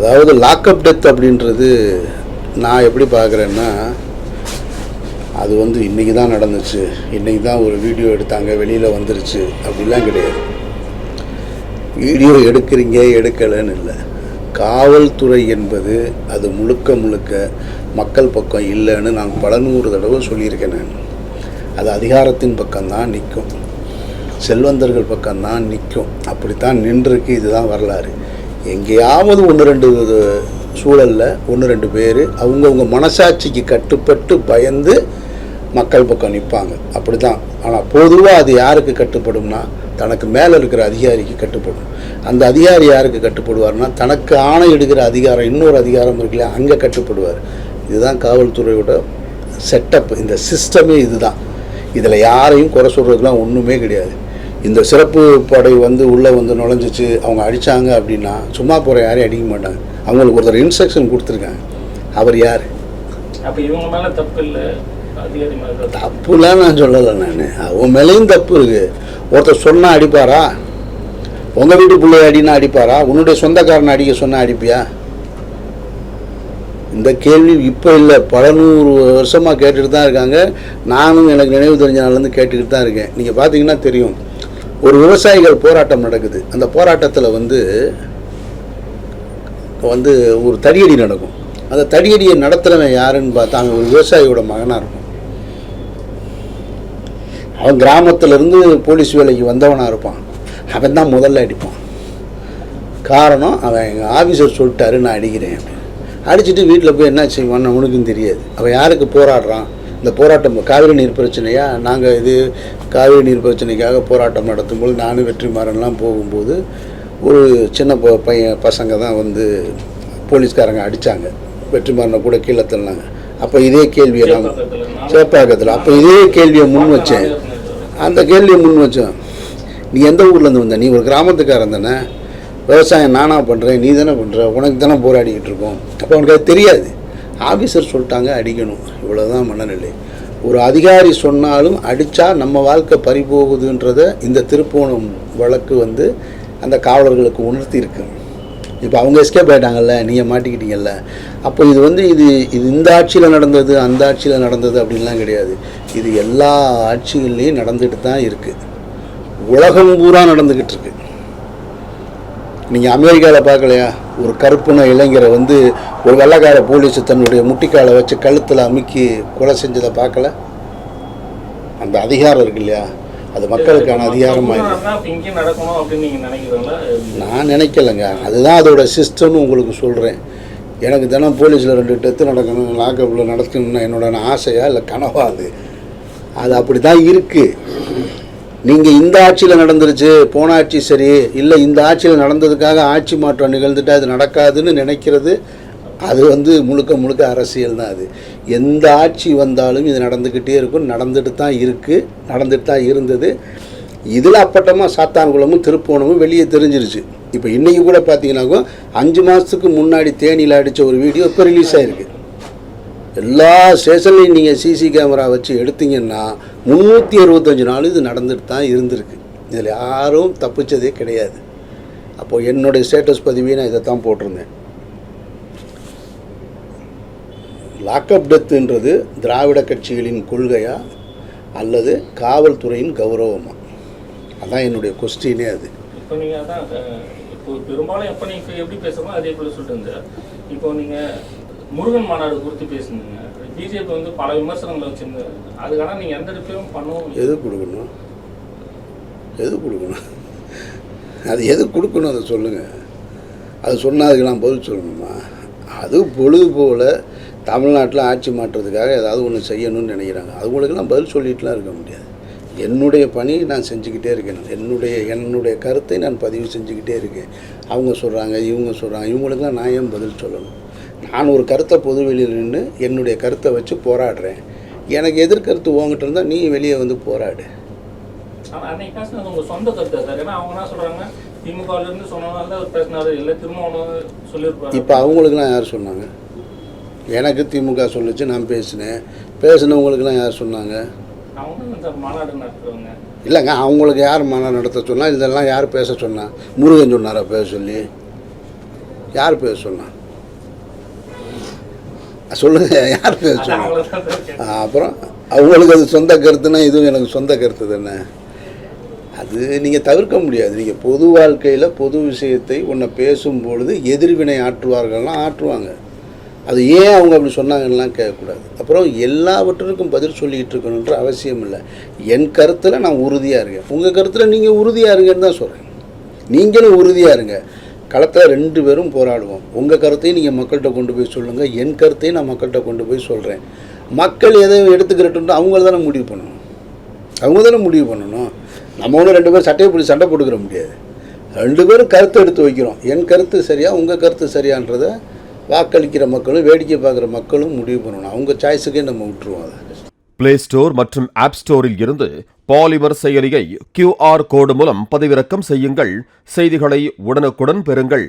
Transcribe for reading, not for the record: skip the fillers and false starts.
அதாவது lockup death அப்படின்றது நான் எப்படி பார்க்குறேன்னா, அது வந்து இன்றைக்கி தான் நடந்துச்சு, இன்றைக்கி தான் ஒரு வீடியோ எடுத்தாங்க வெளியில் வந்துருச்சு அப்படிலாம் கிடையாது. வீடியோ எடுக்கிறீங்க எடுக்கலைன்னு இல்லை, காவல்துறை என்பது அது முழுக்க முழுக்க மக்கள் பக்கம் இல்லைன்னு நான் பல நூறு தடவை சொல்லியிருக்கேன். நான் அது அதிகாரத்தின் பக்கம்தான் நிற்கும், செல்வந்தர்கள் பக்கம்தான் நிற்கும். அப்படித்தான் நின்றுருக்கு. இதுதான் வரலாறு. எங்கேயாவது ஒன்று ரெண்டு சூழலில் ஒன்று ரெண்டு பேர் அவங்கவுங்க மனசாட்சிக்கு கட்டுப்பட்டு பயந்து மக்கள் பக்கம் நிற்பாங்க, அப்படி தான். ஆனால் பொதுவாக அது யாருக்கு கட்டுப்படும்னா, தனக்கு மேலே இருக்கிற அதிகாரிக்கு கட்டுப்படும். அந்த அதிகாரி யாருக்கு கட்டுப்படுவார்னா, தனக்கு ஆணை எடுக்கிற அதிகாரம், இன்னொரு அதிகாரம் இருக்குல்ல, அங்கே கட்டுப்படுவார். இதுதான் காவல்துறையோட செட்டப். இந்த சிஸ்டமே இதுதான். இதில் யாரையும் குறை சொல்கிறதுலாம் ஒன்றுமே கிடையாது. இந்த சிறப்பு படை வந்து உள்ளே வந்து நுழைஞ்சிச்சு, அவங்க அடித்தாங்க அப்படின்னா சும்மா போகிற யாரையும் அடிக்க மாட்டாங்க. அவங்களுக்கு ஒருத்தர் இன்ஸ்ட்ரக்ஷன் கொடுத்துருக்காங்க. அவர் யார்? அப்போ இவங்க மேலே தப்பு இல்லை, தப்புலாம் நான் சொல்லலை. நான் அவன் மேலேயும் தப்பு இருக்குது. ஒருத்தர் சொன்னால் அடிப்பாரா? உங்கள் வீட்டு பிள்ளைய அடினா அடிப்பாரா? உன்னுடைய சொந்தக்காரனை அடிக்க சொன்னால் அடிப்பியா? இந்த கேள்வி இப்போ இல்லை, பல நூறு வருஷமாக கேட்டுட்டு தான் இருக்காங்க. நானும் எனக்கு நினைவு தெரிஞ்ச நாள்லேருந்து கேட்டுக்கிட்டு தான் இருக்கேன். நீங்கள் பார்த்தீங்கன்னா தெரியும், ஒரு விவசாயிகள் போராட்டம் நடக்குது. அந்த போராட்டத்தில் வந்து ஒரு தடியடி நடக்கும். அந்த தடியடியை நடத்துகிறவன் யாருன்னு பார்த்தா அவன் ஒரு விவசாயியோட மகனாக இருக்கும். அவன் கிராமத்திலேருந்து போலீஸ் வேலைக்கு வந்தவனாக இருப்பான். அவன் தான் முதல்ல அடிப்பான். காரணம், அவன் எங்கள் ஆஃபீஸர் சொல்லிட்டாரு நான் அடிக்கிறேன் அப்படின்னு. அடிச்சுட்டு வீட்டில் போய் என்ன செய்வான்னு அவனுக்கும் தெரியாது. அவன் யாருக்கு போராடுறான்? இந்த போராட்டம் காவிரி நீர் பிரச்சனையா? நாங்கள் இது காவிரி நீர் பிரச்சனைக்காக போராட்டம் நடத்தும்போது நானும் வெற்றிமாறன்லாம் போகும்போது ஒரு சின்ன பசங்க தான் வந்து போலீஸ்காரங்க அடித்தாங்க. வெற்றிமாறனை கூட கீழே தள்ளினாங்க. அப்போ இதே கேள்வியை நான் சேப்பாக்கத்தில் அப்போ இதே கேள்வியை முன் வச்சேன். அந்த கேள்வியை முன் வச்சோம், நீ எந்த ஊர்லேருந்து வந்த? நீ ஒரு கிராமத்துக்காரன் தானே, விவசாயம் நானாக பண்ணுறேன், நீ தானே பண்ணுற, உனக்கு தானே போராடிக்கிட்டு இருக்கோம். அப்போ அவனுக்கு அது தெரியாது. ஆஃபீஸர் சொல்லிட்டாங்க அடிக்கணும், இவ்வளோதான் மனநிலை. ஒரு அதிகாரி சொன்னாலும் அடித்தா நம்ம வாழ்க்கை பறிபோகுதுன்றதை இந்த திருப்போணம் வழக்கு வந்து அந்த காவலர்களுக்கு உணர்த்தியிருக்கு. இப்போ அவங்க எஸ்கேப் ஆகிட்டாங்கல்ல, நீங்கள் மாட்டிக்கிட்டீங்கல்ல. அப்போ இது வந்து இது இந்த ஆட்சியில் நடந்தது அந்த ஆட்சியில் நடந்தது அப்படின்லாம் கிடையாது. இது எல்லா ஆட்சிகள்லேயும் நடந்துட்டு தான் இருக்குது. உலகம் பூரா நடந்துக்கிட்டு இருக்கு. நீங்கள் அமெரிக்காவில் பார்க்கலையா? ஒரு கருப்புன இளைஞரை வந்து ஒரு வெள்ளைக்கார போலீஸு தன்னுடைய முட்டிக்காலை வச்சு கழுத்தில் அமுக்கி கொலை செஞ்சதை பார்க்கல? அந்த அதிகாரம் இருக்கு இல்லையா, அது மக்களுக்கான அதிகாரமாக. நான் நினைக்கலைங்க, அதுதான் அதோட சிஸ்டம்னு உங்களுக்கு சொல்கிறேன். எனக்கு தினம் போலீஸில் 2 டெத்து நடக்கணும், லாக்கப்பில் நடக்கணும்னு என்னோட ஆசையா இல்லை கனவா? அது அப்படி தான் இருக்குது. நீங்கள் இந்த ஆட்சியில் நடந்துருச்சு, போன ஆட்சி சரி இல்லை, இந்த ஆட்சியில் நடந்ததுக்காக ஆட்சி மாற்றம் நிகழ்ந்துட்டு அது நடக்காதுன்னு நினைக்கிறது, அது வந்து முழுக்க முழுக்க அரசியல் தான். அது எந்த ஆட்சி வந்தாலும் இது நடந்துக்கிட்டே இருக்கும், நடந்துட்டு தான் இருக்குது, நடந்துட்டு தான் இருந்தது. இதில் அப்பட்டமாக சாத்தான்குளமும் திருப்போணமும் வெளியே தெரிஞ்சிருச்சு. இப்போ இன்றைக்கி கூட பார்த்தீங்கன்னாக்கும் 5 மாதத்துக்கு முன்னாடி தேனியில் அடித்த ஒரு வீடியோ இப்போ ரிலீஸ் ஆகிருக்கு. எல்லா ஸ்டேஷன்லையும் நீங்கள் சிசி கேமரா வச்சு எடுத்தீங்கன்னா 365 நாள் இது நடந்துட்டு தான் இருந்திருக்கு. இதில் யாரும் தப்பிச்சதே கிடையாது. அப்போது என்னுடைய ஸ்டேட்டஸ் பதிவே நான் இதை தான் போட்டிருந்தேன். லாக்அப் டெத்துன்றது திராவிட கட்சிகளின் கொள்கையா அல்லது காவல்துறையின் கௌரவமா? அதான் என்னுடைய கொஸ்டினே. அது இப்போ நீங்கள் அதான் இப்போ பெரும்பாலும் எப்போ நீங்கள் எப்படி பேசுகிறோமோ அதே போல் சொல்லிட்டு இப்போ நீங்கள் முருகன் மாநாடு குறித்து பேசுனீங்க. பிஜேபி வந்து பல விமர்சனங்களை வச்சுருந்தாங்க. அதுக்கான நீங்கள் எந்த ரிப்பேரும் பண்ணவும் எது கொடுக்கணும் அது எது கொடுக்கணும் அதை சொல்லுங்கள். அது சொன்னால் அதுக்கெல்லாம் பதில் சொல்லணுமா? அது பொழுது போல் தமிழ்நாட்டில் ஆட்சி மாற்றுறதுக்காக ஏதாவது ஒன்று செய்யணும்னு நினைக்கிறாங்க. அவங்களுக்கெல்லாம் பதில் சொல்லிட்டுலாம் இருக்க முடியாது. என்னுடைய பணி நான் செஞ்சுக்கிட்டே இருக்கேன். என்னுடைய கருத்தை நான் பதிவு செஞ்சுக்கிட்டே இருக்கேன். அவங்க சொல்கிறாங்க, இவங்க சொல்கிறாங்க, இவங்களுக்கெல்லாம் நான் ஏன் பதில் சொல்லணும்? நான் ஒரு கருத்தை பொதுவெளியில் நின்று என்னுடைய கருத்தை வச்சு போராடுறேன். எனக்கு எதிர்கருத்து உங்ககிட்ட இருந்தால் நீ வெளியே வந்து போராடு. அன்னைக்கு பேசுனது உங்கள் சொந்த கருத்து சார். ஏன்னா அவங்க என்ன சொல்கிறாங்க, திமுகவிலேருந்து சொன்னதால தான் பேசினாரு, இல்லை திரும்ப ஒன்று சொல்லியிருப்பாரு. இப்போ அவங்களுக்குலாம் யார் சொன்னாங்க? எனக்கு திமுக சொல்லிச்சு, நான் பேசினவங்களுக்கெல்லாம் யார் சொன்னாங்க? அவங்க சார் மாநாடு நடத்துகிறவங்க. இல்லைங்க, அவங்களுக்கு யார் மாநாடு நடத்த சொன்னால்? இதெல்லாம் யார் பேச சொன்னா? முருகன் சொன்னாரா பேச சொல்லி? யார் பேச சொன்னா? சொல்லுங்க, யார் பேச சொன்னா? அப்புறம் அவங்களுக்கு அது சொந்த கருத்துனா இதுவும் எனக்கு சொந்த கருத்து தானே. அது நீங்கள் தவிர்க்க முடியாது. நீங்கள் பொது வாழ்க்கையில் பொது விஷயத்தை ஒன்றை பேசும்பொழுது எதிர்வினை ஆற்றுவார்கள்லாம் ஆற்றுவாங்க. அது ஏன் அவங்க அப்படி சொன்னாங்கலாம் கேட்கக்கூடாது. அப்புறம் எல்லாவற்றுக்கும் பதில் சொல்லிக்கிட்டு இருக்கணுன்ற அவசியம் இல்லை. என் கருத்தில் நான் உறுதியாக இருக்கேன், உங்கள் கருத்தில் நீங்கள் உறுதியாக இருங்கன்னு தான் சொல்கிறேன். நீங்களும் உறுதியாக இருங்க. களத்தில் 2 பேரும் போராடுவோம். உங்கள் கருத்தையும் நீங்கள் மக்கள்கிட்ட கொண்டு போய் சொல்லுங்கள், என் கருத்தையும் நான் மக்கள்கிட்ட கொண்டு போய் சொல்கிறேன். மக்கள் எதை எடுத்துக்கிறட்டுன்னு அவங்கள தானே முடிவு பண்ணணும். நம்ம ஒன்றும் 2 பேரும் சட்டையை பிடிச்சி சண்டை போட்டுக்கிற முடியாது. 2 பேரும் கருத்து எடுத்து வைக்கிறோம். என் கருத்து சரியா, உங்கள் கருத்து சரியான்றதை வாக்களிக்கிற மக்களும் வேடிக்கை பார்க்குற மக்களும் முடிவு பண்ணணும். அவங்க சாய்ஸுக்கே நம்ம விட்டுருவோம். அதை பிளே ஸ்டோர் மற்றும் ஆப் ஸ்டோரில் இருந்து பாலிமர் செயலியை QR கோடு மூலம் பதிவிறக்கம் செய்யுங்கள். செய்திகளை உடனுக்குடன் பெறுங்கள்.